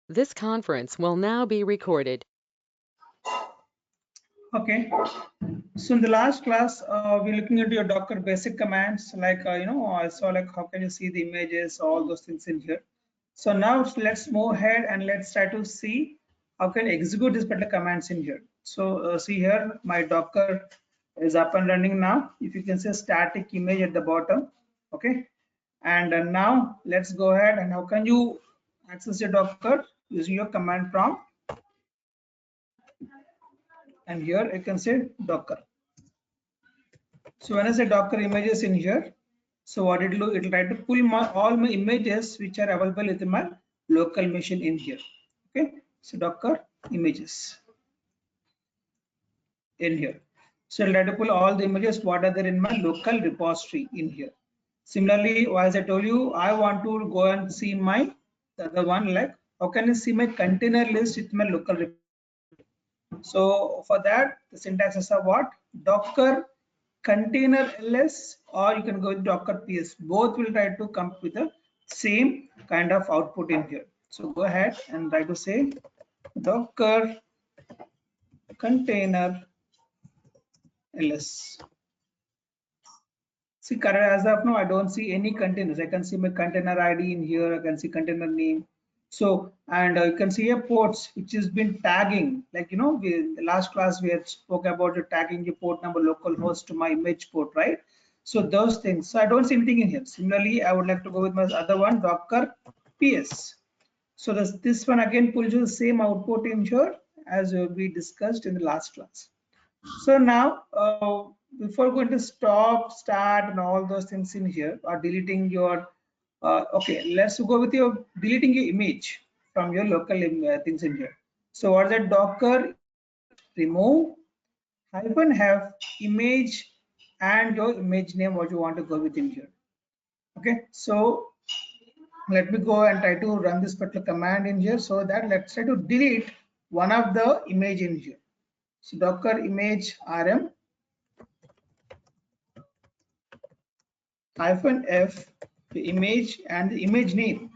This conference will now be recorded. Okay, so in the last class, we're looking at your Docker basic commands, like, I saw like how can you see the images, all those things in here. So now let's move ahead and let's try to see how can execute these particular commands in here. So see here, my Docker is up and running now. If you can see a static image at the bottom, okay. And now let's go ahead and how can you access your Docker using your command prompt. And here you can say Docker. So when I say Docker images in here, so what it will do, it will try to pull all my images which are available within my local machine in here. Okay, so Docker images in here. So I'll try to pull all the images what are there in my local repository in here. Similarly, as I told you, I want to go and see my the other one, like how can I see my container list with my local repository. So for that, the syntax is what? Docker container ls, or you can go with Docker ps. Both will try to come with the same kind of output in here. So go ahead and try to say Docker container ls. See, current as of now, I don't see any containers. I can see my container ID in here. I can see container name. So, and you can see a ports which has been tagging. Like, the last class we had spoke about the tagging your port number localhost to my image port, right? So those things. So I don't see anything in here. Similarly, I would like to go with my other one, Docker PS. So this one again pulls you the same output in here as we discussed in the last class. So now, before going to stop, start, and all those things in here, or deleting your, okay, let's go with your deleting your image from your local things in here. So what's that? Docker remove hyphen have image and your image name what you want to go with in here. Okay, so let me go and try to run this particular command in here. So that let's try to delete one of the image in here. So Docker image rm -f the image and the image name.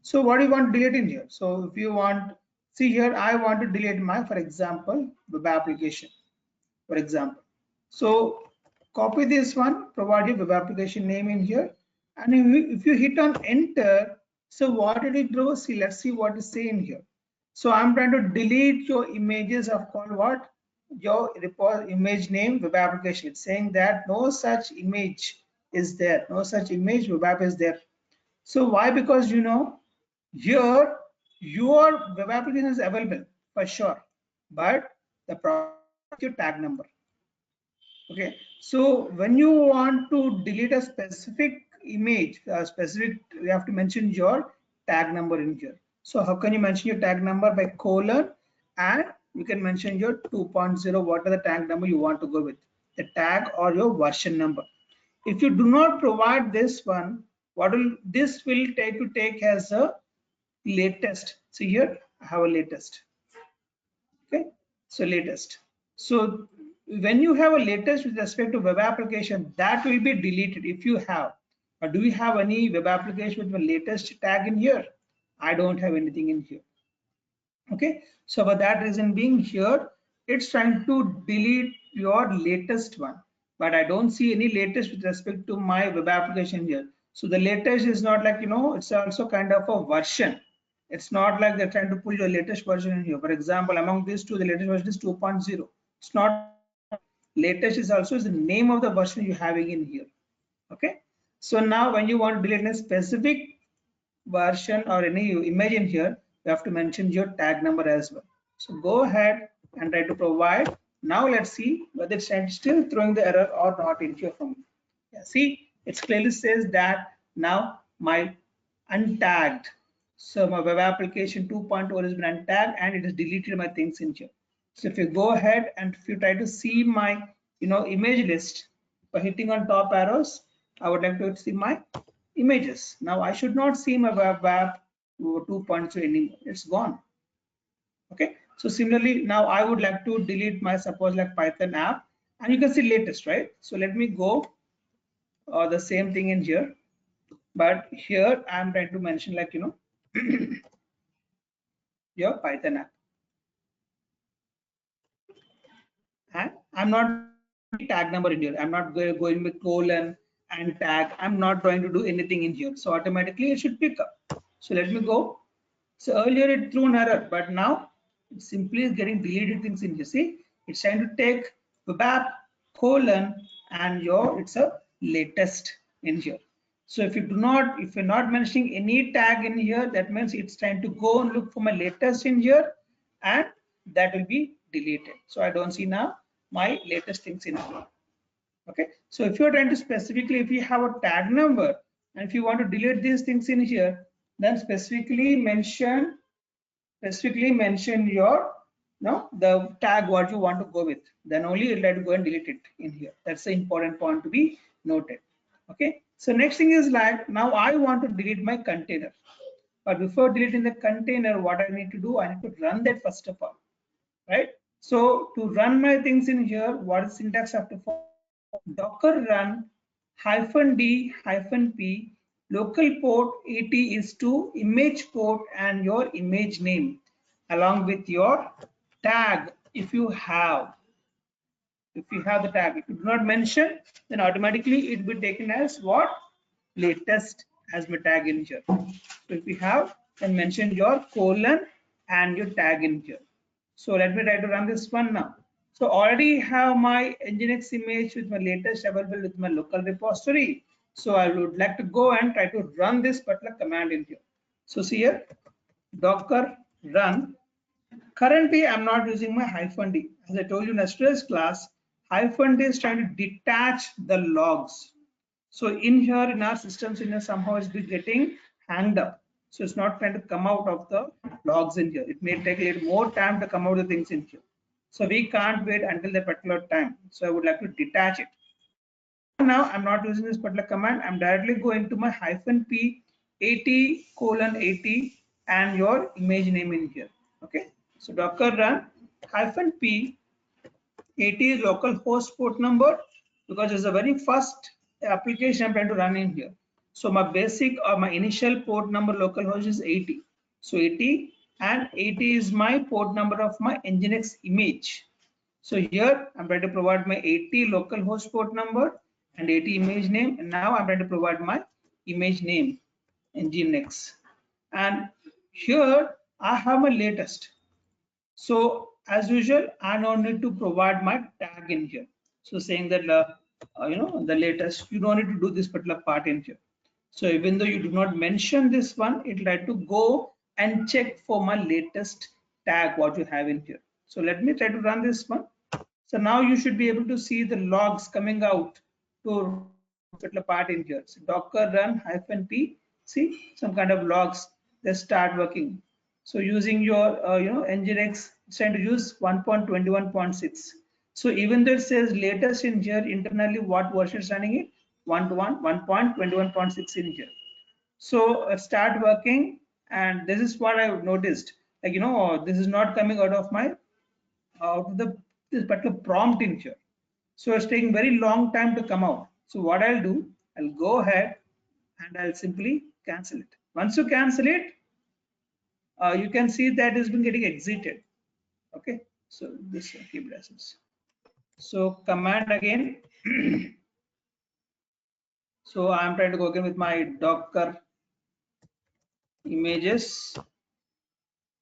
So what do you want to delete in here? So if you want, see here, I want to delete my, for example, web application, for example. So copy this one, provide your web application name in here. And if you hit on enter, so what did it do? See, let's see what is saying here. So I'm trying to delete your images of called what? Your image name web application. It's saying that no such image is there. No such image web app is there. So why? Because here your web application is available for sure, but the problem is your tag number. Okay, so when you want to delete a specific image, you have to mention your tag number in here. So how can you mention your tag number? By colon, and you can mention your 2.0, what are the tag number you want to go with, the tag or your version number. If you do not provide this one, what will this will take as a latest. So here I have a latest. Okay, so latest. So when you have a latest with respect to web application, that will be deleted if you have. Or do you have any web application with the latest tag in here? I don't have anything in here. Okay, so for that reason being here, it's trying to delete your latest one, but I don't see any latest with respect to my web application here. So the latest is not like, it's also kind of a version. It's not like they're trying to pull your latest version in here. For example, among these two, the latest version is 2.0. It's not latest, is also is the name of the version you're having in here. Okay, so now when you want to delete a specific version or any image in here, you have to mention your tag number as well. So go ahead and try to provide. Now let's see whether it's still throwing the error or not in here from. Yeah, see, it clearly says that now my untagged. So my web application 2.0 has been untagged and it has deleted my things in here. So if you go ahead and if you try to see my image list by hitting on top arrows, I would like to see my images. Now I should not see my web app 2.0 anymore. It's gone. Okay. So similarly, now I would like to delete my suppose like Python app, and you can see latest, right? So let me go the same thing in here, but here I'm trying to mention like your Python app. And I'm not writing any tag number in here. I'm not going with colon and tag. I'm not trying to do anything in here. So automatically it should pick up. So let me go. So earlier it threw an error, but now it simply is getting deleted things in here. See, it's trying to take web app colon and your it's a latest in here. So if you're not mentioning any tag in here, that means it's trying to go and look for my latest in here, and that will be deleted. So I don't see now my latest things in here. Okay, so if you're trying to specifically, if you have a tag number and if you want to delete these things in here, then specifically mention your the tag what you want to go with, then only you'll have to go and delete it in here. That's the important point to be noted. Okay, so next thing is like, now I want to delete my container, but before deleting the container, what I need to do, I need to run that first of all, right? So to run my things in here, what is syntax I have to follow? Docker run -d -p local port 80 is to image port and your image name along with your tag. If you have the tag, if you do not mention, then automatically it will be taken as what? Latest as my tag in here. So if you have, then mention your colon and your tag in here. So let me try to run this one now. So already have my Nginx image with my latest available with my local repository. So I would like to go and try to run this particular command in here. So see here, docker run. Currently, I'm not using my -d. As I told you in yesterday's class, -d is trying to detach the logs. So in here in our systems, in here, somehow it's been getting hanged up. So it's not trying to come out of the logs in here. It may take a little more time to come out the things in here. So we can't wait until the particular time. So I would like to detach it. So for now, I'm not using this particular command. I'm directly going to my -p 80:80 and your image name in here. Okay. So docker run -p 80 is local host port number, because it's the very first application I'm trying to run in here. So my basic or my initial port number localhost is 80. So 80 and 80 is my port number of my Nginx image. So here I'm trying to provide my 80 localhost port number and 80 image name, and now I'm trying to provide my image name Nginx. And here I have my latest. So as usual, I don't need to provide my tag in here. So saying that the latest, you don't need to do this particular part in here. So even though you do not mention this one, it like to go and check for my latest tag what you have in here. So let me try to run this one. So now you should be able to see the logs coming out to particular part in here. So docker run -p, see some kind of logs, they start working. So using your Nginx, it's trying to use 1.21.6. So even though it says latest in here, internally what version is running it? 1.21.6 in here. So start working, and this is what I noticed. Like this is not coming out of the this particular prompt in here. So it's taking very long time to come out. So what I'll do, I'll go ahead and I'll simply cancel it. Once you cancel it, you can see that it's been getting exited. Okay, so this keep lessons. So command again. So I'm trying to go again with my Docker images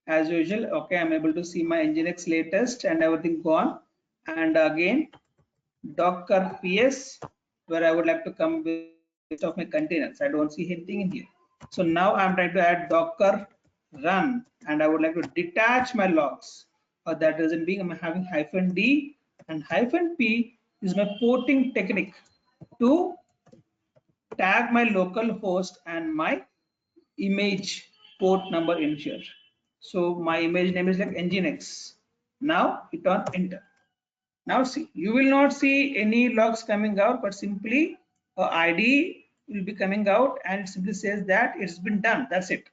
as usual. Okay, I'm able to see my Nginx latest and everything gone. And again, Docker PS, where I would like to come with list of my containers. I don't see anything in here. So now I'm trying to add Docker run, and I would like to detach my logs. For that reason being, I'm having -d, and -p is my porting technique to tag my local host and my image port number in here. So my image name is like Nginx. Now hit on enter. Now see, you will not see any logs coming out, but simply ID will be coming out, and it simply says that it's been done. That's it.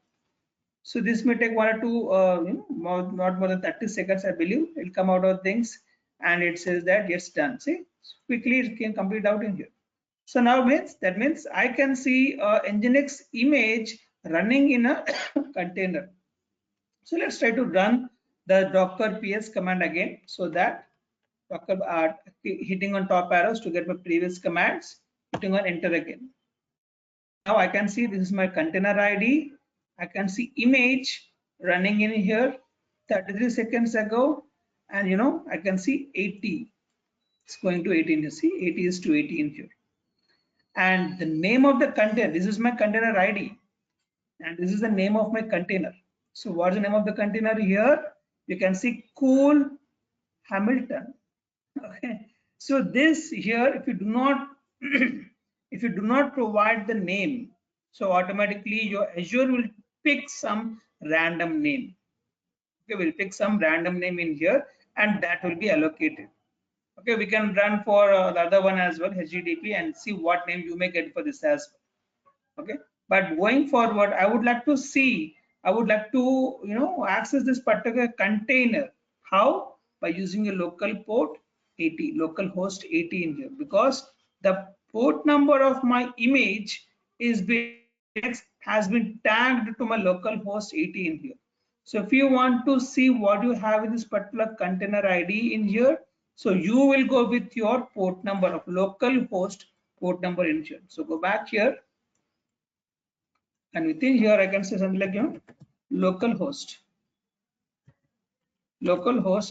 So this may take 1 or 2, not more than 30 seconds, I believe. It'll come out of things, and it says that it's done. See, quickly it can complete out in here. So now that means I can see Nginx image running in a container. So let's try to run the docker ps command again, so that docker hitting on top arrows to get my previous commands, hitting on enter again. Now I can see this is my container ID. I can see image running in here 33 seconds ago, and I can see 80. It's going to 18. You see 80 is to 80 in here. And the name of the container, this is my container ID, and this is the name of my container. So what's the name of the container here? You can see cool Hamilton. Okay. So this here, if you do not if you do not provide the name, so automatically your Azure will pick some random name. Okay, we'll pick some random name in here, and that will be allocated. Okay, we can run for the other one as well, HTTP, and see what name you may get for this as well. Okay, but going forward, I would like to see, I would like to access this particular container. How? By using a local port 80, local host 80 in here, because the port number of my image is been has been tagged to my local host 80 in here. So if you want to see what you have in this particular container ID in here, so you will go with your port number of local host port number in here. So go back here, and within here I can say something like local host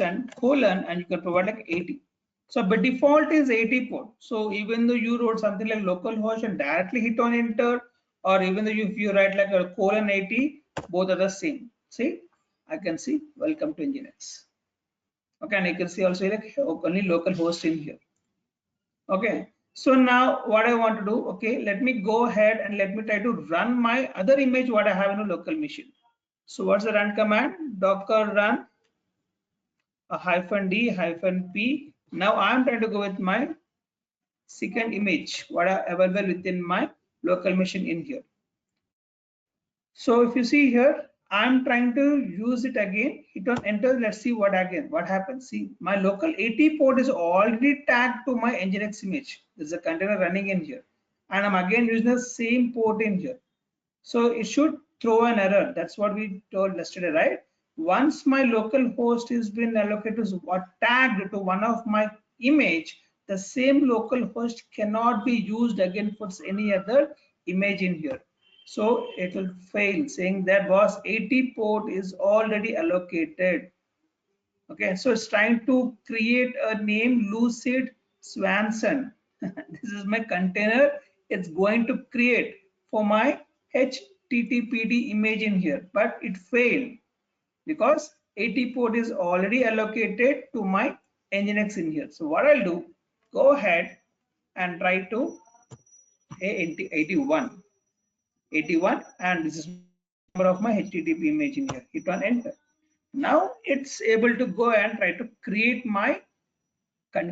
and colon, and you can provide like 80. So by default is 80 port. So even though you wrote something like local host and directly hit on enter, or even though if you write like a colon 80, both are the same. See, I can see welcome to Nginx. Okay, and you can see also like only local host in here. Okay, so now what I want to do, okay, let me go ahead and let me try to run my other image what I have in a local machine. So what's the run command? Docker run a -d -p. Now I'm trying to go with my second image what are available within my local machine in here. So if you see here, I'm trying to use it again, hit on enter. Let's see what happens. See, my local 80 port is already tagged to my Nginx image. There's a container running in here, and I'm again using the same port in here. So it should throw an error. That's what we told yesterday, right? Once my local host has been allocated or tagged to one of my image, the same local host cannot be used again for any other image in here. So it will fail, saying that was 80 port is already allocated. Okay, so it's trying to create a name Lucid Swanson. This is my container. It's going to create for my HTTPD image in here, but it failed because 80 port is already allocated to my Nginx in here. So what I'll do, go ahead and try to 81, and this is number of my HTTP image in here. Hit on enter. Now it's able to go and try to create my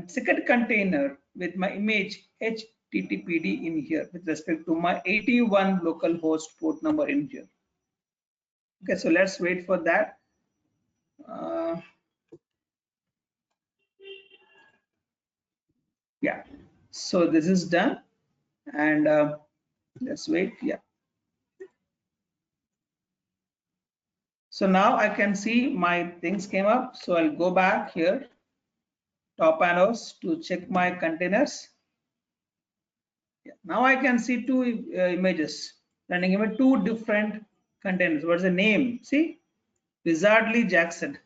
second container with my image HTTPD in here with respect to my 81 local host port number in here. Okay, so let's wait for that. Yeah, so this is done, and let's wait. Yeah, so now I can see my things came up. So I'll go back here, top arrows to check my containers. Yeah, now I can see two images running in two different containers. What's the name? See, Wizardly Jackson.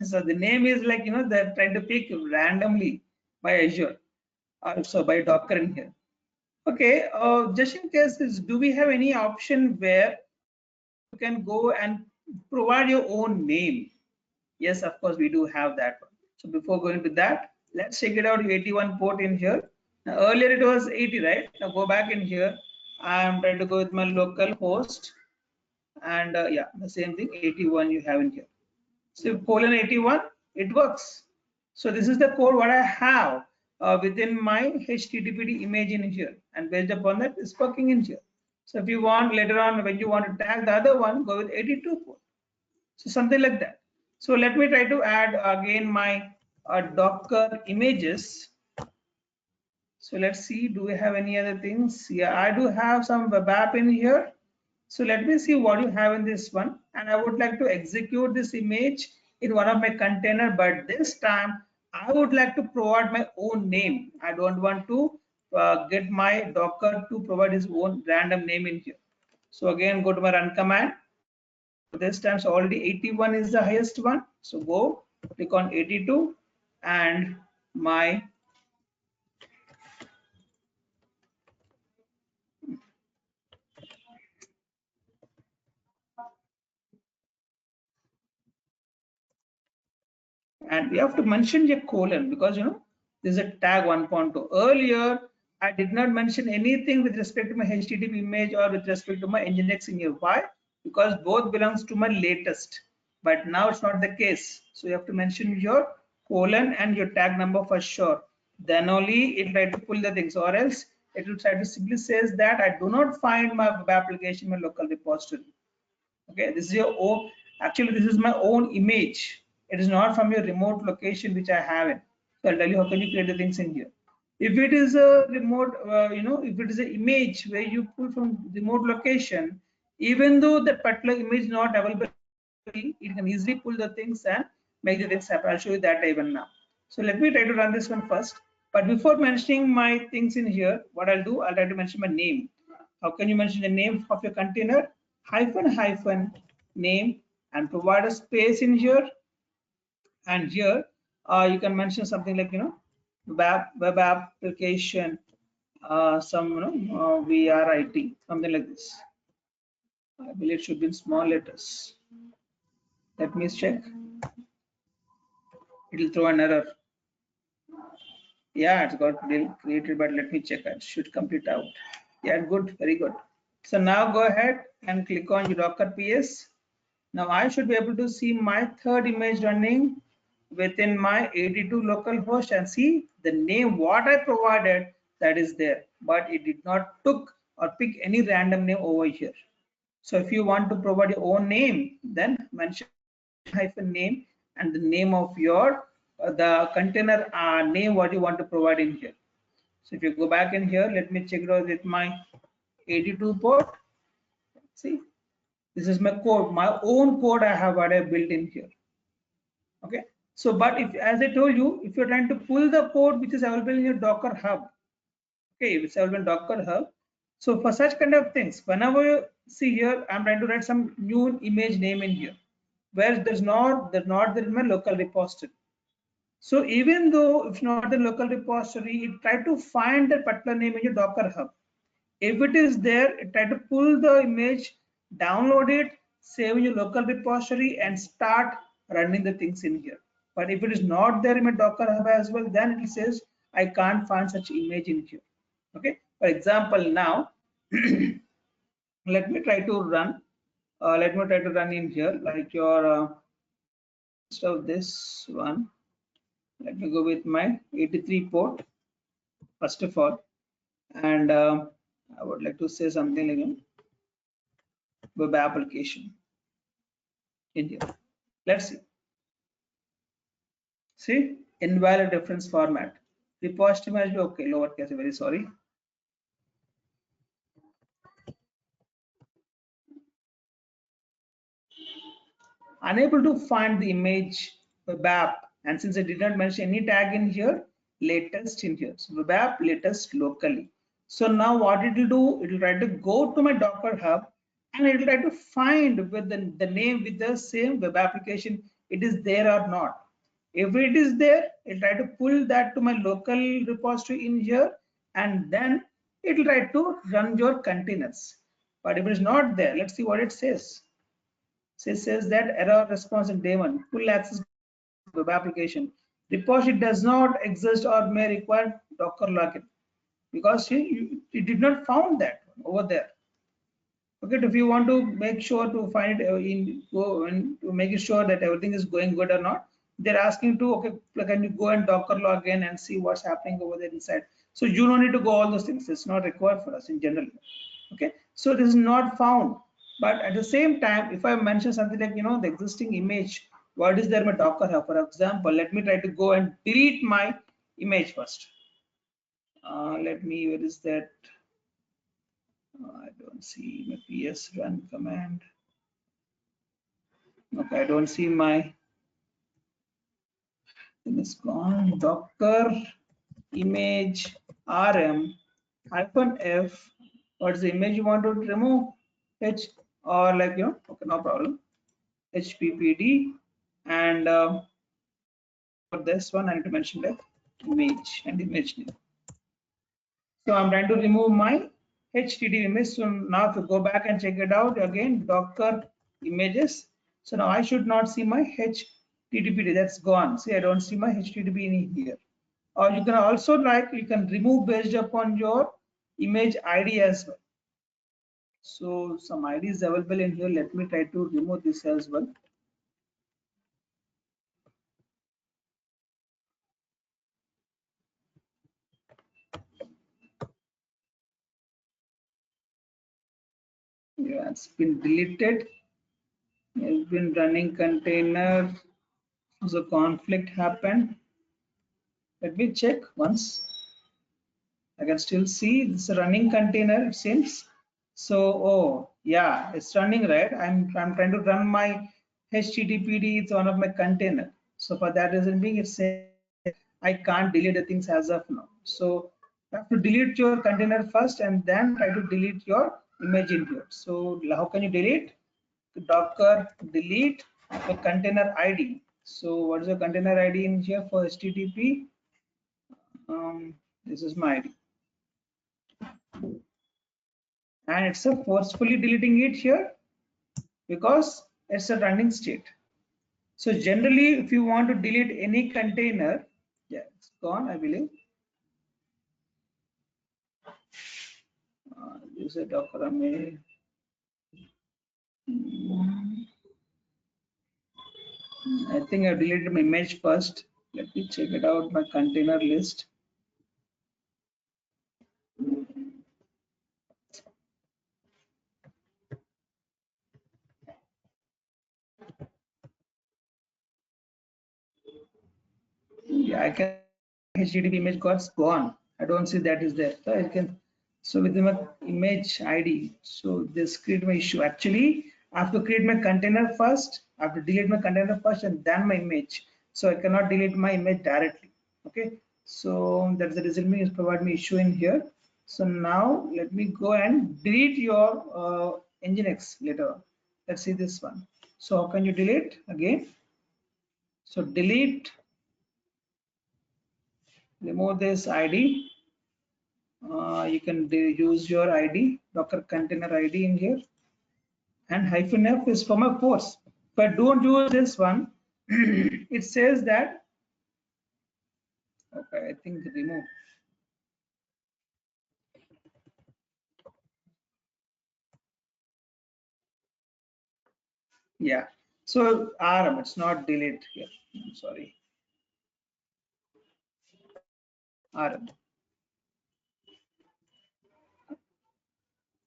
So the name is like they're trying to pick randomly by Azure, also by Docker in here. Okay, just in case, do we have any option where you can go and provide your own name? Yes, of course we do have that one. So before going to that, let's check it out. 81 port in here. Now, earlier it was 80, right? Now go back in here. I'm trying to go with my local host, and yeah, the same thing. 81 you have in here. So colon 81, it works. So this is the code what I have within my HTTPD image in here, and based upon that, it's working in here. So if you want later on when you want to tag the other one, go with 82 port. So something like that. So let me try to add again my Docker images. So let's see, do we have any other things? Yeah, I do have some web app in here. So let me see what you have in this one. and I would like to execute this image in one of my container, but this time I would like to provide my own name. I don't want to get my Docker to provide his own random name in here. So again, go to my run command. So this time, so already 81 is the highest one. So go click on 82 and my and we have to mention a colon because there's a tag 1.2. Earlier I did not mention anything with respect to my HTTP image or with respect to my nginx in here. Why? Because both belongs to my latest, but now it's not the case. So you have to mention your colon and your tag number for sure, then only it try to pull the things, or else it will try to simply says that I do not find my web application in my local repository. Okay, this is your own, actually this is my own image, it is not from your remote location which I have it. So I'll tell you how can you create the things in here. If it is a remote if it is an image where you pull from remote location, even though the particular image is not available, it can easily pull the things and make the things happen. I'll show you that even now. So let me try to run this one first, but before mentioning my things in here, what I'll do, I'll try to mention my name. How can you mention the name of your container? Hyphen hyphen name, and provide a space in here, and here you can mention something like web application, some VRIT, something like this. I believe it should be in small letters. Let me check. It will throw an error. Yeah, it's got created, but let me check. It should complete out. Yeah, good, very good. So now go ahead and click on your Docker PS. Now I should be able to see my third image running within my 82 local host and see the name what I provided, that is there, but it did not took or pick any random name over here. So if you want to provide your own name, then mention hyphen name and the name of your the container name what you want to provide in here. So if you go back in here, let me check it out with my 82 port. See, this is my code, my own code I have what I built in here. Okay, so but if, as I told you, if you're trying to pull the code which is available in your Docker hub, okay, it's available in Docker hub. So for such kind of things, whenever you see here, I'm trying to write some new image name in here where there's not there in my local repository. So even though if not the local repository, it try to find that particular name in your Docker hub. If it is there, try to pull the image, download it, save in your local repository, and start running the things in here. But if it is not there in my Docker hub as well, then it says I can't find such image in here. Okay. For example, now let me try to run. Let me try to run in here like your of this one. Let me go with my 83 port first of all, and I would like to say something like web application in here. Let's see. See, invalid reference format. Repository must be okay, lowercase, very sorry. Unable to find the image web app, and since I did not mention any tag in here, latest in here. So web app latest locally. So now what it will do, it will try to go to my Docker hub and it will try to find with the name with the same web application, it is there or not. If it is there, it'll try to pull that to my local repository in here, and then it'll try to run your containers. But if it is not there, let's see what it says. So it says that error response in day one, full access web application. Repository does not exist or may require Docker login because it did not found that over there. Okay, if you want to make sure to find it go and to make sure that everything is going good or not, they're asking to, okay, can you go and Docker login and see what's happening over there inside. So you don't need to go all those things, it's not required for us in general. Okay, so this is not found, but at the same time, if I mention something like the existing image, what is there in my Docker hub, for example, let me try to go and delete my image first. Let me, where is that? I don't see my ps run command. Okay, I don't see my thing is gone. Docker image rm hyphen f. What's the image you want to remove? H or like okay, no problem. HPPD and for this one I need to mention like image and image name. So I'm trying to remove my HTTP image. So now if you go back and check it out again, Docker images. So now I should not see my HTTP. That's gone. See, I don't see my HTTP in here. Or you can also you can remove based upon your image ID as well. So some ID is available in here. Let me try to remove this as well. Yeah, it's been deleted. It's been running container. So conflict happened. Let me check once. I can still see this running container, it seems. So, oh yeah, it's running, right? I'm trying to run my HTTPD. It's one of my container. So for that reason being, it's saying I can't delete the things as of now. So you have to delete your container first and then try to delete your image in here. So how can you delete? Docker delete the container ID. So what is the container ID in here for HTTP? This is my ID. And it's a forcefully deleting it here because it's a running state. So generally, if you want to delete any container, yeah, it's gone, I believe. Use a Docker image. I think I deleted my image first. Let me check it out, my container list. Yeah, I can HTTP image got gone. I don't see that is there. So I can with my image ID. So this create my issue. Actually, I have to create my container first. I have to delete my container first and then my image. So I cannot delete my image directly. Okay. So that's the reason is provide me issue in here. So now let me go and delete your Nginx later on. Let's see this one. So how can you delete again? So delete, remove this ID. You can use your ID, Docker container ID in here, and hyphen F is for my force. If I don't use this one, it says that, okay, I think remove. Yeah, so RM, it's not delete here. I'm sorry, RM.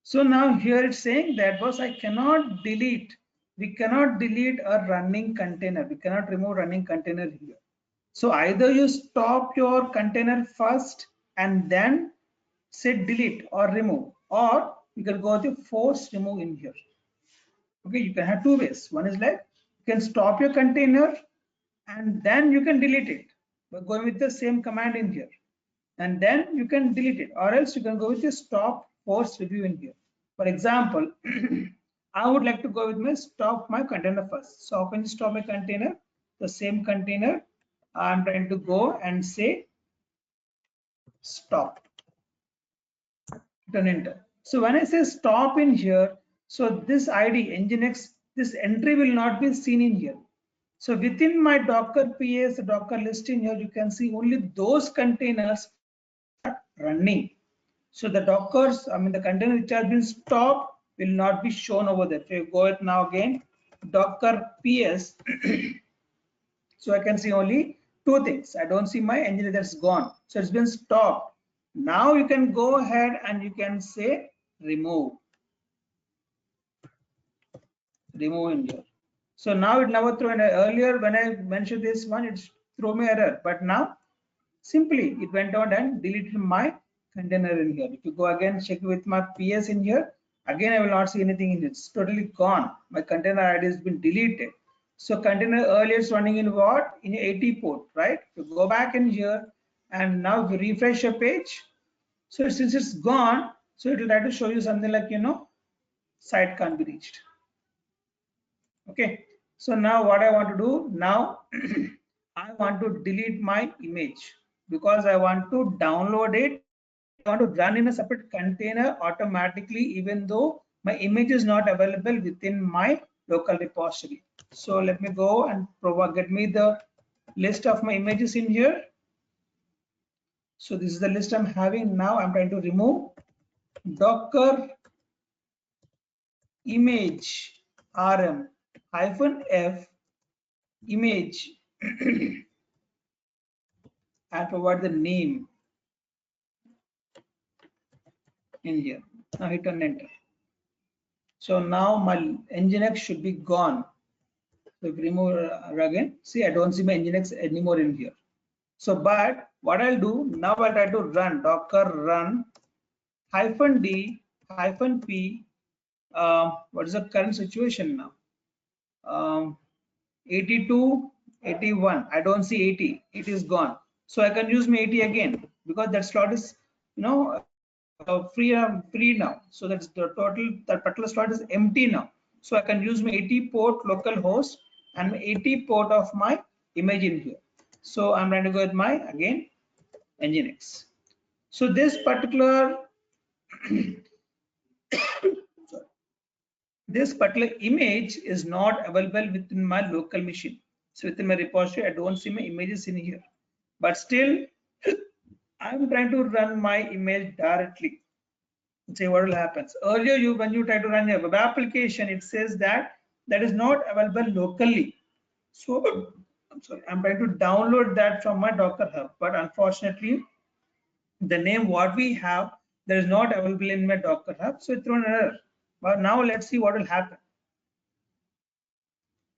So now here it's saying that was I cannot delete. We cannot delete a running container. We cannot remove running container here. So either you stop your container first and then say delete or remove, or you can go with the force remove in here. Okay, you can have two ways. One is like you can stop your container and then you can delete it by going with the same command in here, and then you can delete it, or else you can go with the stop force review in here. For example, I would like to go with my stop my container first. So how can you stop my container? The same container. I'm trying to go and say stop. Hit an enter. So when I say stop in here, so this ID Nginx, this entry will not be seen in here. So within my Docker PS, Docker list in here, you can see only those containers are running. So the Dockers, I mean the container which has been stopped will not be shown over there. If you go it now again, Docker PS, so I can see only two things. I don't see my engine that's gone. So it's been stopped. Now you can go ahead and you can say remove in here. So now it never threw in. Earlier when I mentioned this one, it threw me error, but now simply it went on and deleted my container in here. If you go again, check with my PS in here, again I will not see anything in it. It's totally gone. My container ID has been deleted. So container earlier is running in what? In 80 port, right? You go back in here, and now if you refresh your page, so since it's gone, so it will try to show you something like, site can't be reached. Okay. So now what I want to do now, I want to delete my image because I want to download it. I want to run in a separate container automatically, even though my image is not available within my local repository. So let me go and get me the list of my images in here. So this is the list I'm having now. I'm trying to remove Docker image rm -f image and provide the name in here. Now hit on enter. So now my Nginx should be gone. So if remove again, see I don't see my Nginx anymore in here. So but what I'll do now, I'll try to run docker run -d -p. What is the current situation now? 82, 81. I don't see 80. It is gone. So I can use my 80 again because that slot is, free now. So that's the total. That particular slot is empty now. So I can use my 80 port local host and 80 port of my image in here. So I'm trying to go with my again Nginx. So this particular this particular image is not available within my local machine. So within my repository, I don't see my images in here. But still, I'm trying to run my image directly. See what will happen. Earlier, when you try to run a web application, it says that is not available locally. So I'm sorry, I'm trying to download that from my Docker Hub, but unfortunately, the name what we have that is not available in my Docker Hub, so it's thrown an error. But now let's see what will happen.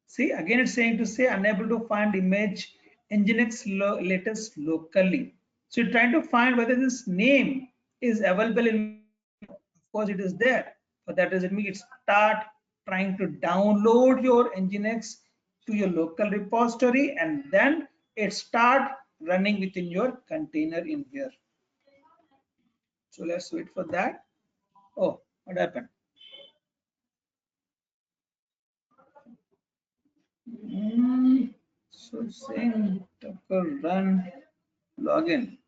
See, again, it's saying to say unable to find image Nginx latest locally. So you're trying to find whether this name is available in, of course it is there, but that doesn't mean it start trying to download your Nginx to your local repository and then it start running within your container in here. So let's wait for that. Oh, what happened? So saying Docker run login.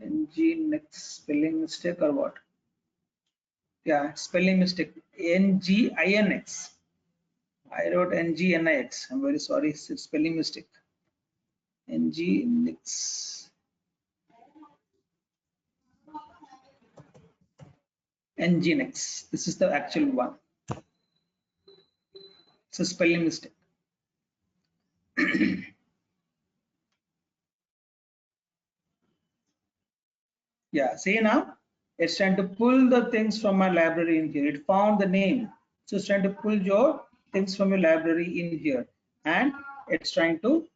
Nginx spelling mistake or what? Yeah, spelling mistake. Nginx. I wrote Nginx. I'm very sorry. It's a spelling mistake. Nginx. Nginx. This is the actual one. It's a spelling mistake. Yeah, see now it's trying to pull the things from my library in here. It found the name, so it's trying to pull your things from your library in here, and it's trying to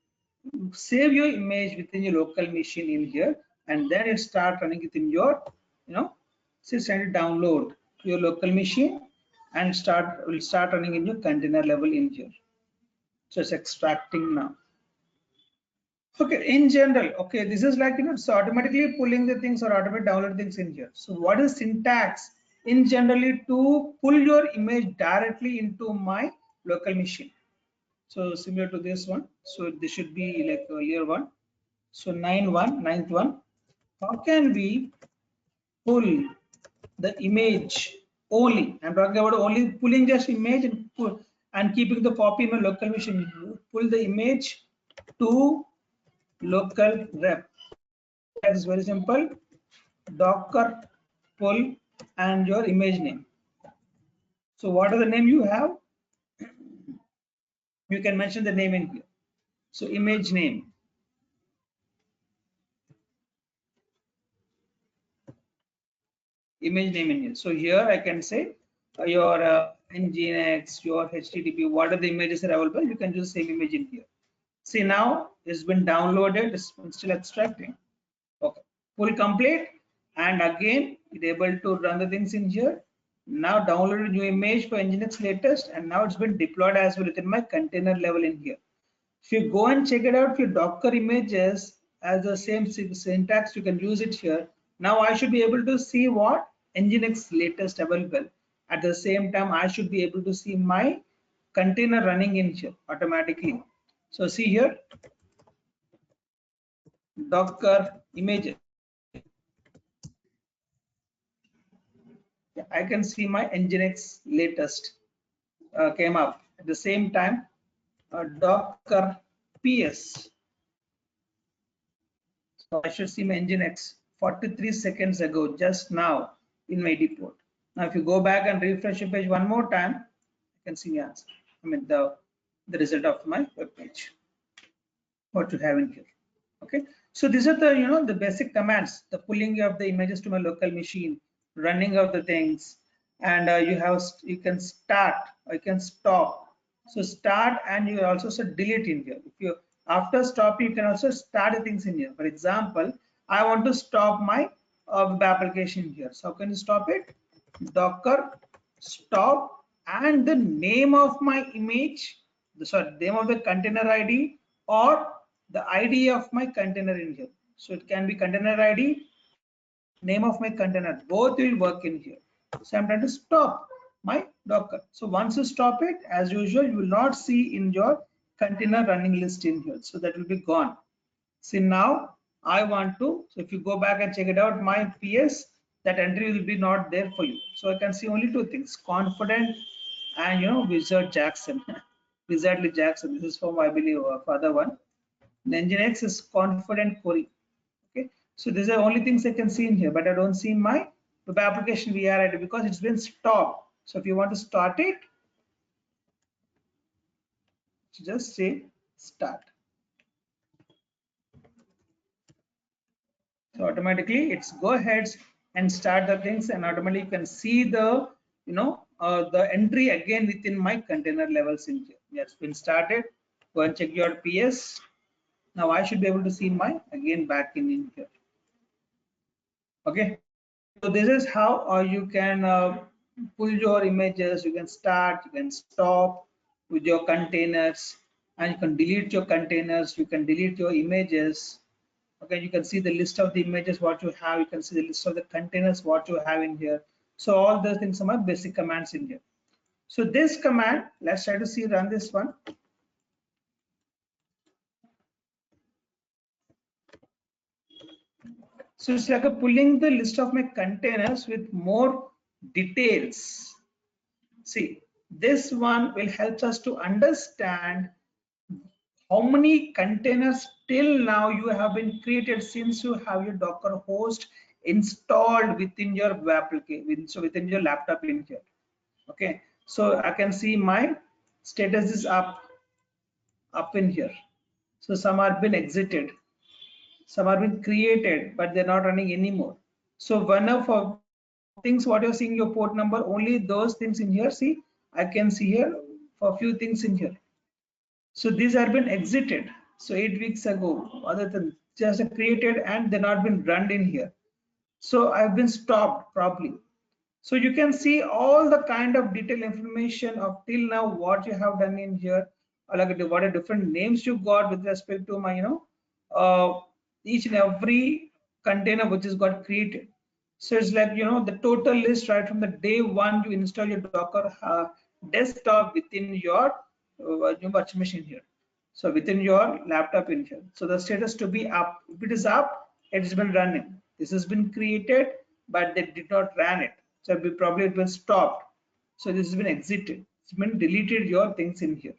save your image within your local machine in here, and then it start running within your, so it's trying to download to your local machine and will start running in your container level in here. So it's extracting now. Okay, in general, okay, this is like, it's automatically pulling the things or automatically download things in here. So what is syntax in generally to pull your image directly into my local machine? So similar to this one. So this should be like earlier one. So ninth one. How can we pull the image only? I'm talking about only pulling just image and pull and keeping the copy in my local machine. Pull the image to local rep. That is very simple. Docker pull and your image name. So what are the name you have? You can mention the name in here. So image name. Image name in here. So here I can say your Nginx, your HTTP, what are the images are available? You can use the same image in here. See now it's been downloaded. It's still extracting. Okay, pull complete, and again it able to run the things in here. Now download a new image for Nginx latest, and now it's been deployed as well within my container level in here. If you go and check it out, your Docker images as the same syntax, you can use it here. Now I should be able to see what Nginx latest available. At the same time, I should be able to see my container running in here automatically. So see here, Docker images. Yeah, I can see my Nginx latest came up. At the same time, Docker PS. So I should see my Nginx 43 seconds ago, just now in my depot. Now, if you go back and refresh your page one more time, you can see the answer. I mean the result of my web page. What you have in here. Okay, so these are the the basic commands: the pulling of the images to my local machine, running of the things, and you can start or you can stop. So start, and you also say delete in here. If you after stop, you can also start the things in here. For example, I want to stop my web application here. So how can you stop it? Docker stop, and the name of my image, the sorry, name of the container ID, or the ID of my container in here. So it can be container ID or name of my container. Both will work in here. So I'm trying to stop my Docker. So once you stop it, as usual, you will not see in your container running list in here. So that will be gone. See now I want to, so if you go back and check it out, my PS, that entry will be not there for you. So I can see only two things: confident and Wizard Jackson. Wizardly Jackson. This is from, I believe, father one. Nginx is confident query. Okay, so these are the only things I can see in here, but I don't see my web application VRID because it's been stopped. So if you want to start it, just say start. So automatically it's go ahead and start the things, and automatically you can see the the entry again within my container levels in here. It's been started. Go and check your PS. Now I should be able to see my again back in here. Okay, so this is how you can pull your images. You can start, you can stop with your containers, and you can delete your containers, you can delete your images. Okay, you can see the list of the images what you have, you can see the list of the containers what you have in here. So all those things are my basic commands in here. So this command, let's try to see run this one. So it's like a pulling the list of my containers with more details. See, this one will help us to understand how many containers till now you have been created since you have your Docker host installed within your web application, so within your laptop in here. Okay, so I can see my status is up in here. So some are been exited, some are been created, but they're not running anymore. So one of things what you're seeing your port number, only those things in here. See, I can see here for a few things in here. So these have been exited. So 8 weeks ago, other than just created and they're not been run in here. So I've been stopped probably. So you can see all the kind of detailed information of till now what you have done in here, or like what are different names you got with respect to my each and every container which is got created. So it's like the total list right from the day one you install your Docker desktop within your virtual machine here. So within your laptop in here. So the status to be up. If it is up, it's been running. This has been created, but they did not run it. So probably it will stop. So this has been exited. It's been deleted your things in here.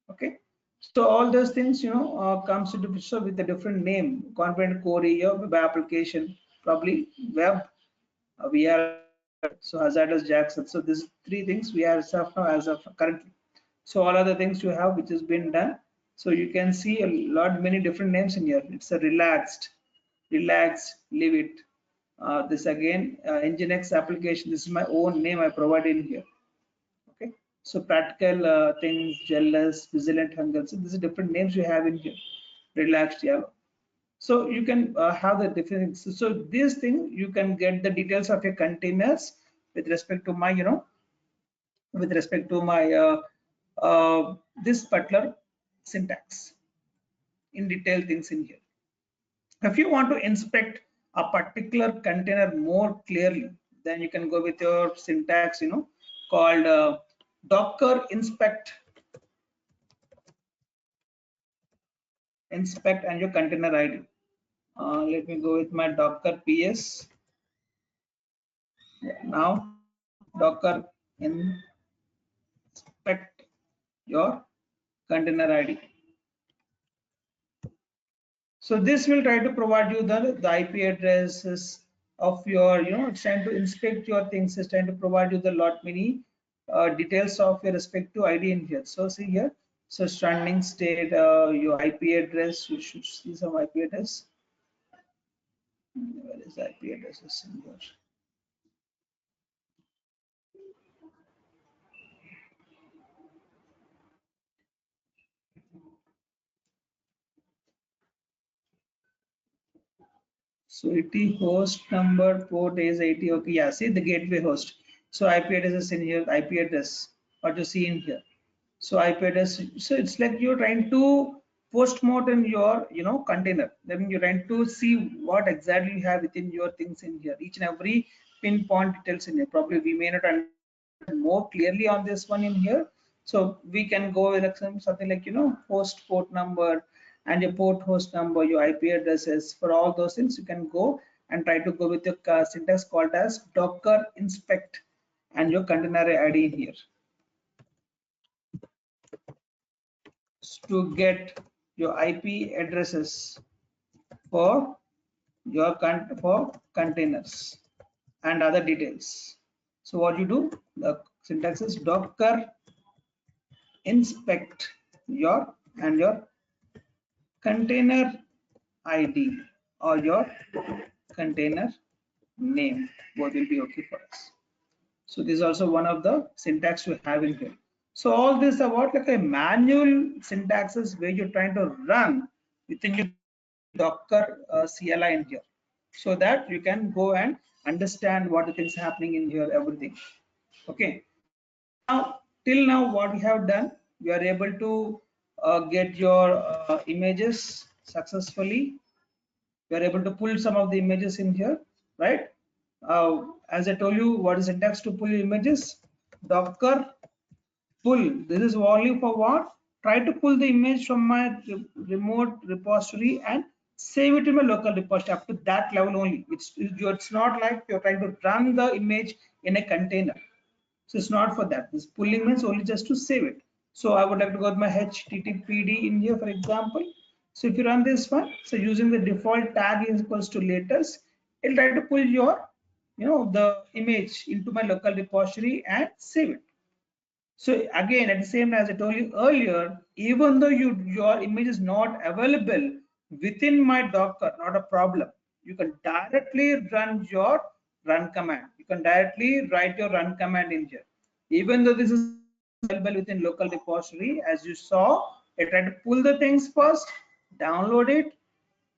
Okay. So all those things comes into picture with a different name. Confident query, your web application, probably web. We are so hazardous Jackson. So these three things we are as of currently. So all other things you have which has been done. So you can see a lot many different names in here. It's a relaxed, leave it. This again Nginx application. This is my own name I provide in here. Okay. So practical things, jealous, vigilant, hunger. So these are different names you have in here. Relaxed, yeah. So you can have the different. So this thing you can get the details of your containers with respect to my, with respect to my this particular syntax in detail things in here. If you want to inspect a particular container more clearly, then you can go with your syntax, called docker inspect and your container ID. Let me go with my docker ps. Now docker inspect your container ID. So this will try to provide you the IP addresses of your, it's trying to inspect your things, it's trying to provide you the lot many details of your respective ID in here. So see here, so standing state, your IP address, you should see some IP address. Where is the IP addresses in here? So it host number port is 80. Okay, yeah, see the gateway host. So IP address is in here, IP address, what you see in here. So IP address, so it's like you're trying to postmortem your, container. Then you're trying to see what exactly you have within your things in here. Each and every pinpoint details in here. Probably we may not understand more clearly on this one in here. So we can go with like something like, host port number and your port host number, your IP addresses. For all those things, you can go and try to go with your syntax called as docker inspect and your container ID in here to get your IP addresses for your for containers and other details. So what you do, the syntax is docker inspect your and your container ID or your container name, both will be okay for us. So this is also one of the syntax we have in here. So all this about like a manual syntaxes where you're trying to run within your Docker CLI in here, so that you can go and understand what the things happening in here, everything. Okay. Now, till now, what we have done, we are able to get your images successfully. We are able to pull some of the images in here, right? As I told you, what is syntax to pull images? Docker pull. This is only for what? Try to pull the image from my remote repository and save it in my local repository up to that level only. It's not like you're trying to run the image in a container. So it's not for that. This pulling means only just to save it. So I would like to go with my httpd in here, for example. So if you run this one, so using the default tag is equals to latest, it'll try to pull your, the image into my local repository and save it. So again, at the same time, as I told you earlier, even though your image is not available within my Docker, not a problem. You can directly run your run command. You can directly write your run command in here. Even though this is available within local repository, as you saw, I tried to pull the things first, download it,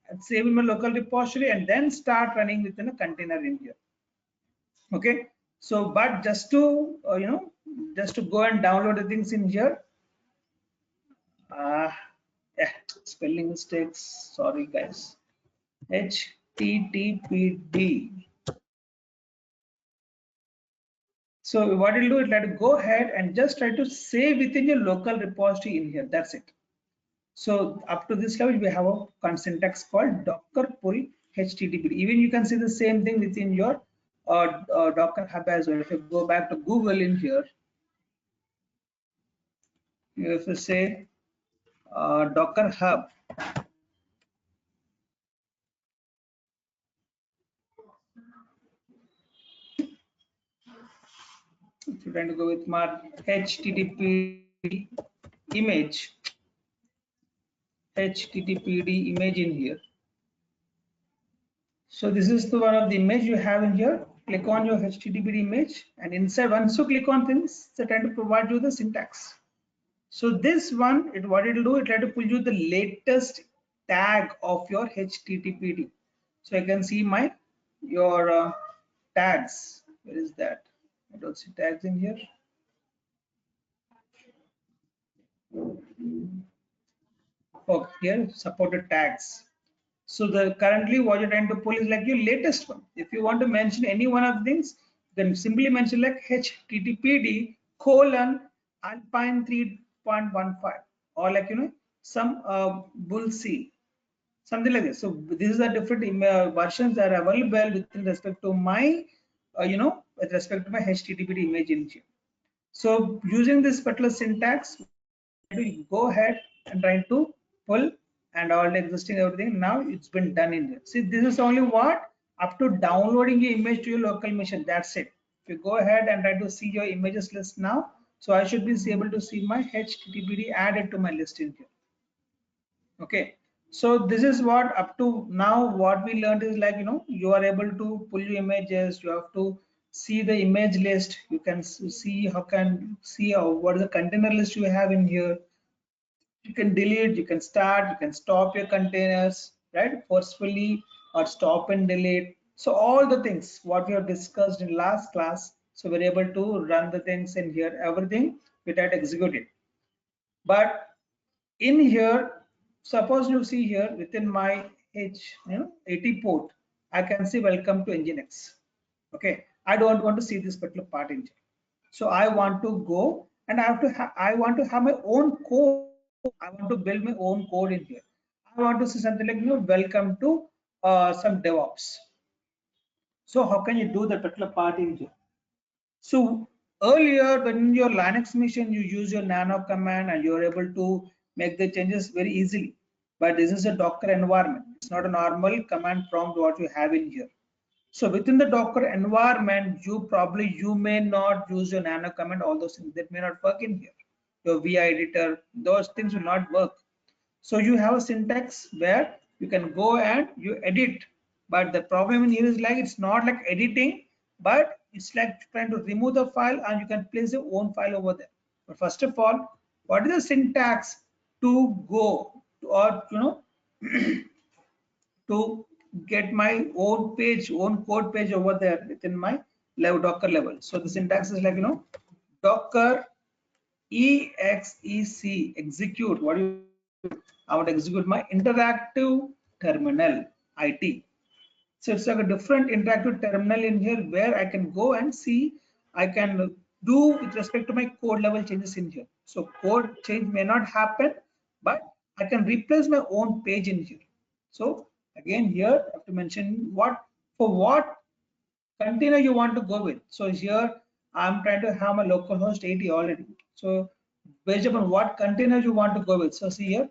and save in my local repository, and then start running within a container in here. Okay, so but just to just to go and download the things in here, uh yeah, spelling mistakes, sorry guys. httpd, so what it'll do, it'll let to go ahead and just try to save within your local repository in here. That's it. So up to this level, we have a syntax called docker pull httpd. Even you can see the same thing within your Docker hub as well. If you go back to Google in here, if you say Docker hub, if you're trying to go with my http image, httpd image in here. So this is the one of the image you have in here. Click on your httpd image, and inside, once you click on things, it's trying to provide you the syntax. So this one, what it will do, it try to pull you the latest tag of your HTTPD. So I can see my your tags. Where is that? I don't see tags in here. Okay, here supported tags. So the currently what you're trying to pull is like your latest one. If you want to mention any one of things, then simply mention like HTTPD colon Alpine 3.15 or like some bull C, something like this. So these are different versions that are available with respect to my with respect to my HTTPD image engine. So using this particular syntax, to go ahead and try to pull and all the existing everything now it's been done in there. See, this is only what up to downloading your image to your local machine. That's it. If you go ahead and try to see your images list now, so I should be able to see my HTTPD added to my list in here. Okay, so this is what up to now what we learned is like you are able to pull your images. You have to see the image list. You can see how can see what is the container list you have in here. You can delete, you can start, you can stop your containers, right? Forcefully or stop and delete. So all the things what we have discussed in last class. So we're able to run the things in here, everything without executing. But in here, suppose you see here within my AT port, I can see welcome to Nginx. Okay, I don't want to see this particular part in here. So I want to go and I want to have my own code. I want to build my own code in here. I want to see something like welcome to some DevOps. So how can you do that particular part in here? So earlier when your Linux machine you use your nano command and you're able to make the changes very easily. But this is a Docker environment. It's not a normal command prompt what you have in here. So within the Docker environment, you may not use your nano command, all those things that may not work in here. Your VI editor, those things will not work. So you have a syntax where you can go and you edit. But the problem in here is like it's not like editing, but it's like trying to remove the file and you can place your own file over there. But first of all, what is the syntax to go to, or to get my own page, own code page over there within my Docker level. So the syntax is like Docker exec execute. What do you? I would execute my interactive terminal IT. So it's like a different interactive terminal in here where I can go and see. I can do with respect to my code level changes in here. So code change may not happen, but I can replace my own page in here. So again here I have to mention what container you want to go with. So here I'm trying to have my localhost 80 already. So based upon what container you want to go with. So see here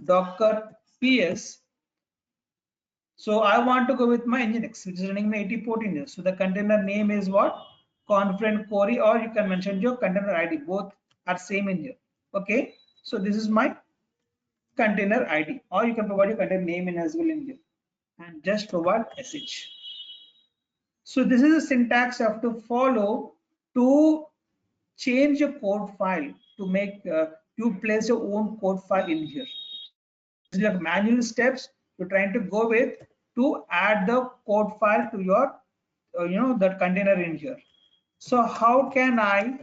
Docker PS. So I want to go with my Nginx, which is running my 80 port in here. So the container name is what? Confident Query, or you can mention your container ID. Both are same in here. Okay. So this is my container ID, or you can provide your container name in as well in here, and just provide SH. So this is a syntax you have to follow to change your code file to make you place your own code file in here. This is like manual steps you're trying to go with to add the code file to your that container in here. So how can I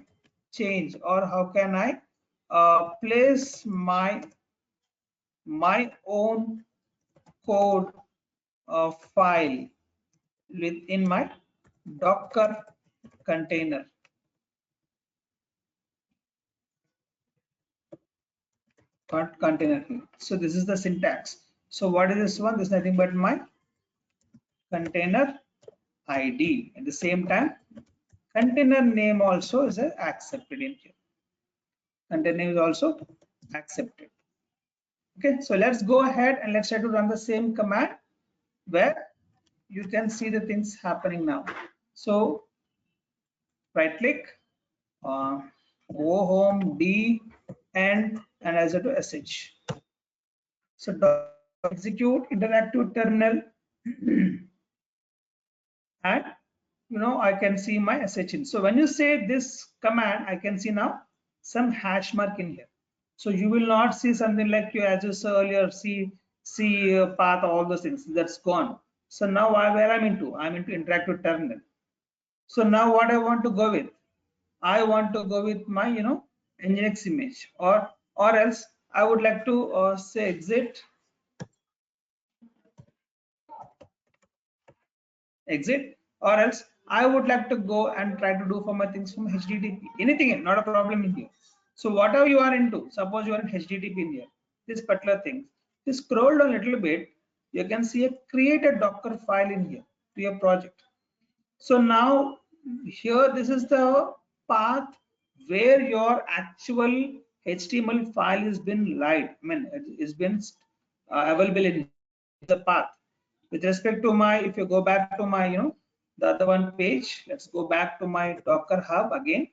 change, or how can I place my own code file within my Docker container? Container here. So this is the syntax. So what is this one? This is nothing but my container ID. At the same time, container name also is accepted in here. Container name is also accepted. Okay, so let's go ahead and let's try to run the same command where you can see the things happening now. So right click, go home D and as to sh. So execute interactive terminal and I can see my sh in. So when you say this command, I can see now some hash mark in here. So you will not see something like you, as you saw earlier, see see path, all those things, that's gone. So now where I'm into interactive terminal. So now what I want to go with, I want to go with my nginx image, or else I would like to say exit, or else I would like to go and try to do for my things from HTTP. Anything, not a problem in here. So whatever you are into, suppose you are in HTTP in here, this particular thing, just scroll down a little bit, you can see a create a Docker file in here to your project. So now here, this is the path where your actual HTML file has been live. I mean, it's been available in the path. With respect to my, if you go back to my, the other one page, let's go back to my Docker Hub again.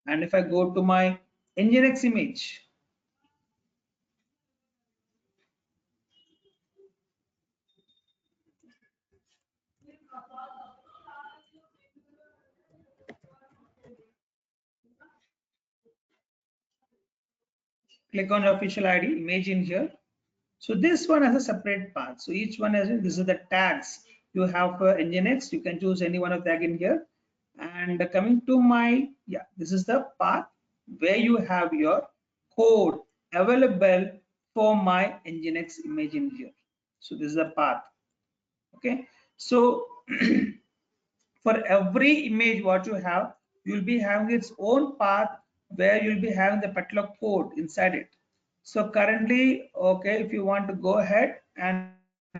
And if I go to my Nginx image, click on the official ID image in here. So this one has a separate path. So each one has, this is the tags you have for Nginx. You can choose any one of tag in here. And coming to my, yeah, this is the path where you have your code available for my Nginx image in here. So this is the path. Okay. So for every image what you have, you'll be having its own path where you'll be having the particular code inside it. So currently, okay, if you want to go ahead and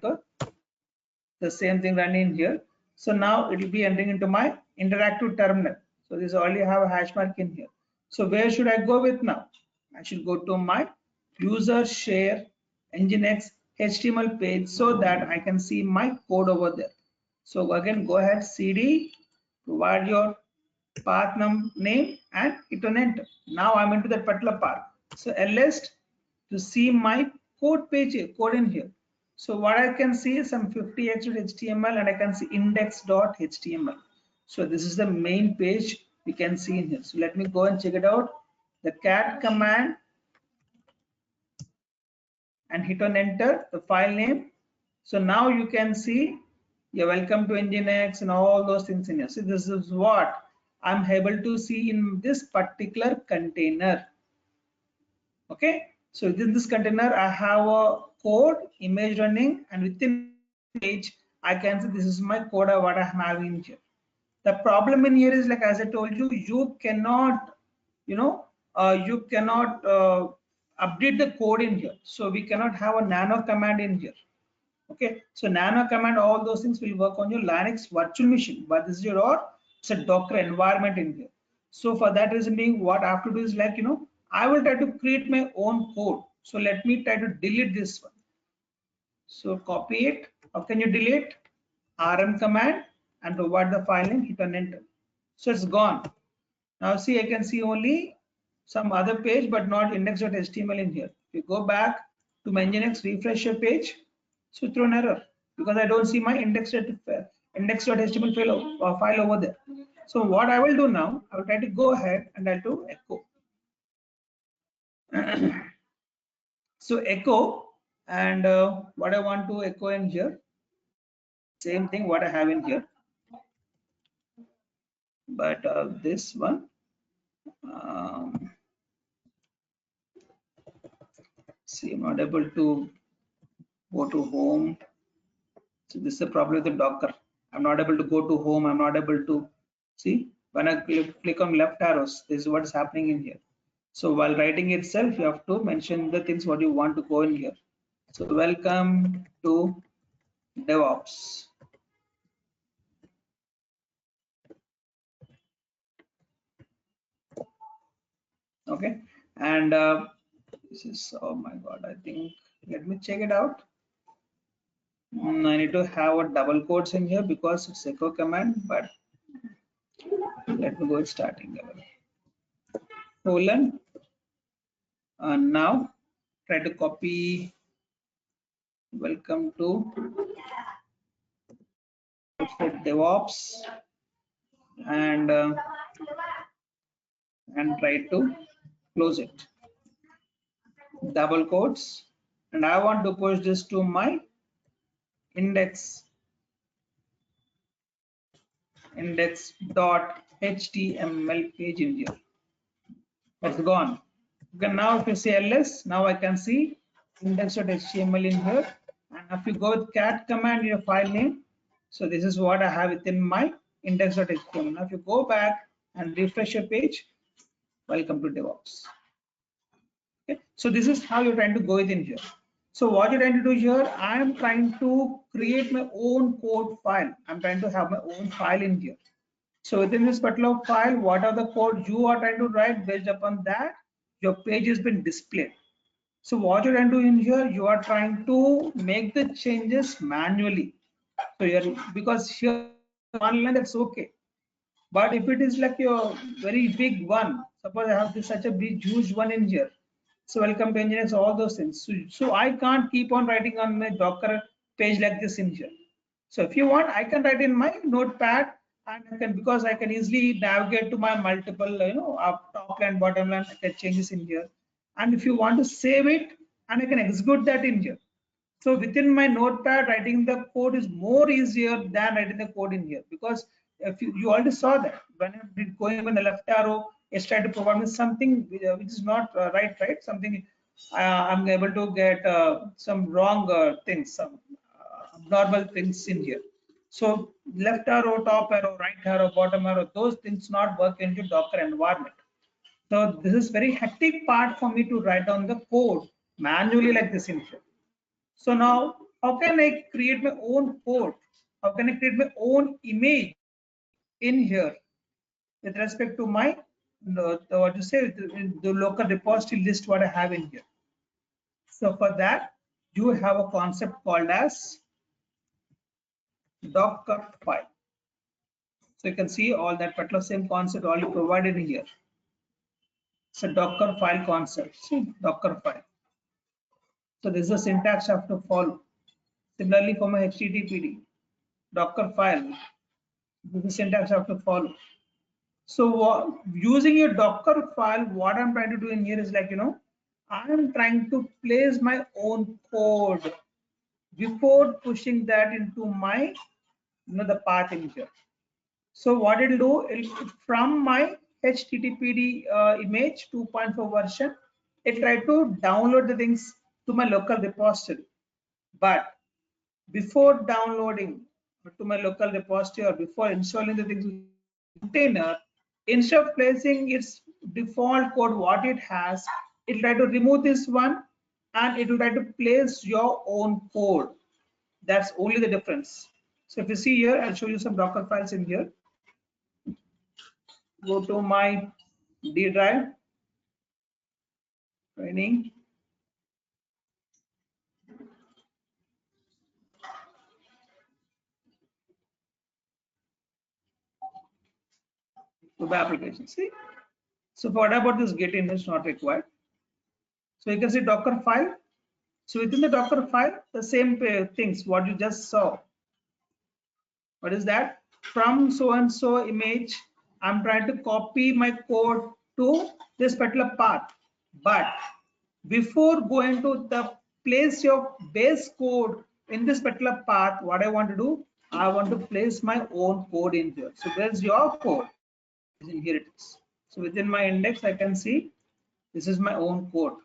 the same thing running here. So now it will be entering into my interactive terminal. So this already have a hash mark in here. So where should I go with now? I should go to my user share Nginx HTML page so that I can see my code over there. So again, go ahead, cd, provide your path name and hit on enter. Now I'm into that particular path. So list to see my code page, code in here. So what I can see is some 50x HTML and I can see index.html. So this is the main page you can see in here. So let me go and check it out. The cat command and hit on enter the file name. So now you can see you're welcome to Nginx and all those things in here. So this is what I'm able to see in this particular container. Okay, so within this container I have a code image running, and within page I can see this is my code what I am having here. The problem in here is, like as I told you, you cannot you cannot update the code in here. So we cannot have a nano command in here. Okay, so nano command, all those things will work on your Linux virtual machine, but this is your, or it's a Docker environment in here. So for that reason being, what I have to do is, like, I will try to create my own code. So let me try to delete this one. So copy it. How can you delete? Rm command and provide the file name, hit on enter. So it's gone. Now see, I can see only some other page, but not index.html in here. If you go back to my Nginx, refresh your page, so throw an error because I don't see my index.html file over there. So what I will do now, I will try to go ahead and I'll do echo. So echo, and what I want to echo in here, same thing what I have in here, but this one, see, I'm not able to go to home. So this is the problem with the Docker. I'm not able to go to home. I'm not able to see when I click on left arrows. This is what is happening in here. So while writing itself, you have to mention the things what you want to go in here. So welcome to Devops. Okay, and this is, oh my God, I think, let me check it out. I need to have a double quotes in here because it's echo command, but let me go with starting level. Colon. Now try to copy welcome to Devops and try to close it. Double quotes and I want to push this to my index.html page in here. That's gone. Okay, now if you say ls, now I can see index.html in here. And if you go with cat command in your file name, so this is what I have within my index.html. Now if you go back and refresh your page, welcome to Devops. Okay, so this is how you're trying to go within here. So what you're trying to do here, I am trying to create my own code file. I'm trying to have my own file in here. So within this particular file, what are the code you are trying to write? Based upon that, your page has been displayed. So what you're trying to do in here, you are trying to make the changes manually. So you're, because here if it is one line, that's okay. But if it is like your very big one, suppose I have this such a big huge one in here. So welcome to engineers, all those things. So I can't keep on writing on my Docker page like this in here. So if you want, I can write in my notepad, and I can, because I can easily navigate to my multiple, up top line, bottom line, I can change this in here. And if you want to save it, and I can execute that in here. So within my notepad, writing the code is more easier than writing the code in here, because if you already saw that when I did going in the left arrow, it's trying to provide me something which is not right, something I'm able to get some wrong things, some abnormal things in here. So left arrow, top arrow, right arrow, bottom arrow, those things not work into Docker environment. So this is very hectic part for me to write down the code manually like this in here. So now, how can I create my own code? How can I create my own image in here with respect to my, what you say, the local repository list what I have in here? So for that, you have a concept called as Docker file. So you can see all that particular same concept all you provided here. It's a Docker file concept. See, Docker file. So this is the syntax I have to follow. Similarly for my HTTPD, Docker file. This is the syntax I have to follow. So using a Docker file, what I'm trying to do in here is like, I'm trying to place my own code before pushing that into my, the path in here. So what it'll do, from my HTTPD image 2.4 version, it try to download the things to my local repository. But before downloading to my local repository or before installing the things in container, instead of placing its default code what it has, it try to remove this one and it will try to place your own code. That's only the difference. So if you see here, I'll show you some Docker files in here. Go to my D drive, training. Web application. See, so what about this get in is not required. So you can see Docker file. So within the Docker file, the same things what you just saw. What is that? From so and so image, I'm trying to copy my code to this particular path. But before going to the place your base code in this particular path, what I want to do, I want to place my own code in here. So there's your code. Here it is. So within my index, I can see this is my own code.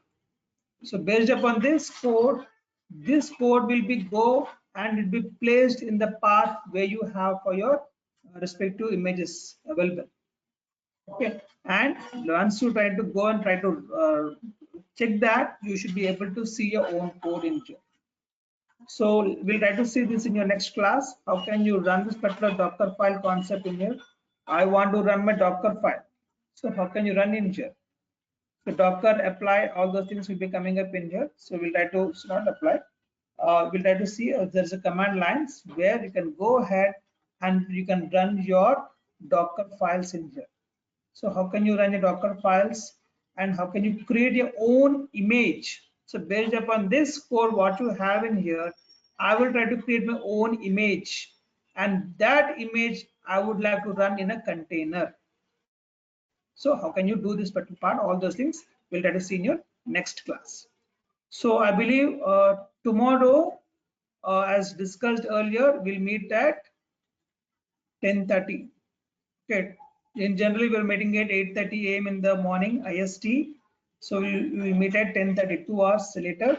So based upon this code will be go and it will be placed in the path where you have for your respective images available. Okay, and once you try to go and try to check that, you should be able to see your own code in here. So we'll try to see this in your next class. How can you run this particular Docker file concept in here? I want to run my Docker file. So how can you run in here? So Docker apply, all those things will be coming up in here. So we'll try to not apply. We'll try to see there's a command lines where you can go ahead and you can run your Docker files in here. So how can you run your Docker files and how can you create your own image? So based upon this code, what you have in here, I will try to create my own image, and that image I would like to run in a container. So how can you do this particular part? All those things we'll try to see in your next class. So I believe tomorrow, as discussed earlier, we'll meet at 10:30. Okay. In generally, we're meeting at 8:30 a.m. in the morning IST. So we'll meet at 10:30, 2 hours later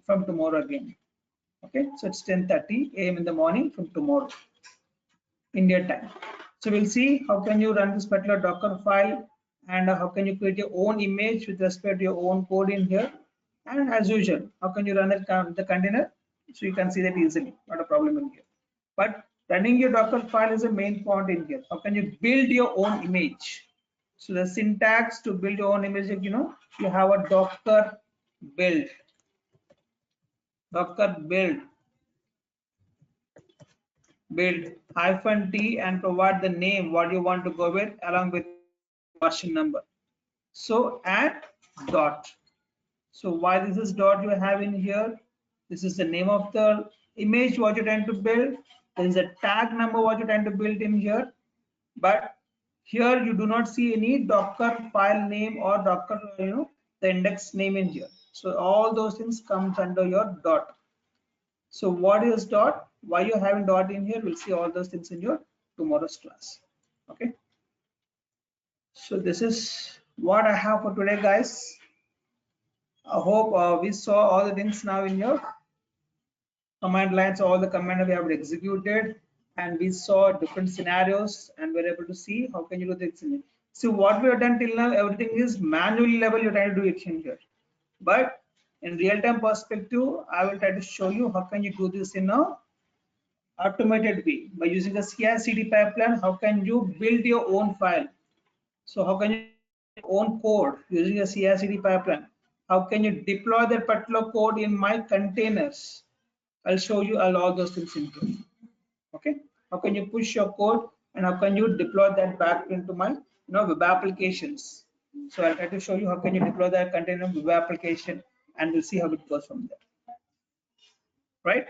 from tomorrow again. Okay. So it's 10:30 a.m. in the morning from tomorrow, India time. So we'll see how can you run this particular Docker file and how can you create your own image with respect to your own code in here. And as usual, how can you run it, the container? So you can see that easily, not a problem in here. But running your Docker file is a main point in here. How can you build your own image? So the syntax to build your own image, you have a build, Docker build -t and provide the name what you want to go with along with your version number. So add dot. So why this is dot you have in here? This is the name of the image what you're trying to build. There is a tag number what you're trying to build in here. But here you do not see any Docker file name or Docker, the index name in here. So all those things comes under your dot. So what is dot? Why you having dot in here? We'll see all those things in your tomorrow's class. Okay. So this is what I have for today, guys. I hope we saw all the things now in your command lines, all the command we have executed, and we saw different scenarios, and we're able to see how can you do this. So what we have done till now, everything is manually level. You're trying to do it in here, but in real-time perspective, I will try to show you how can you do this in a automated way by using a CI/CD pipeline. How can you build your own file? So how can you own code using a CI/CD pipeline? How can you deploy that particular code in my containers? I'll show you all those things in here. Okay. How can you push your code and how can you deploy that back into my web applications? So I'll try to show you how can you deploy that container web application and we'll see how it goes from there. Right?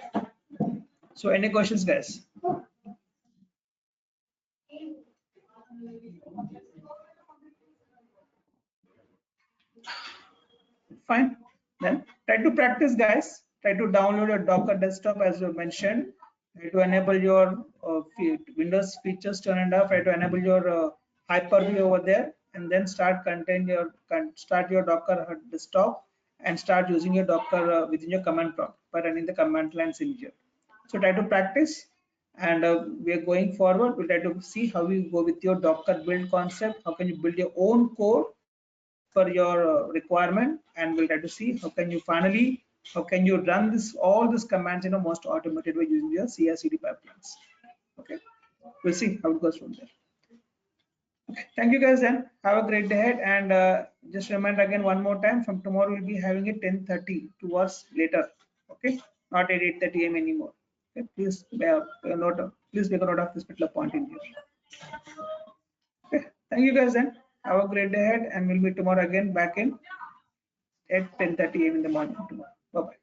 So any questions, guys? Fine. Then try to practice, guys. Try to download your Docker desktop as you mentioned. Try to enable your Windows features turn and off. Try to enable your Hyper-V over there, and then start start your Docker desktop and start using your Docker within your command prompt by running the command lines in here. So try to practice, and we are going forward. We'll try to see how we go with your Docker build concept. How can you build your own code as per your requirement, and we'll try to see how can you run this all these commands in a most automated way using your CI/CD pipelines. Okay, we'll see how it goes from there. Okay, thank you guys. Then have a great day ahead, and just remind again one more time from tomorrow we'll be having it 10:30, 2 hours later. Okay, not at 8:30 a.m. anymore. Okay, please please make a note of this particular point in here. Okay, thank you guys. Then have a great day ahead, and we'll meet tomorrow again back in at 10:30 a.m. in the morning tomorrow. Bye bye.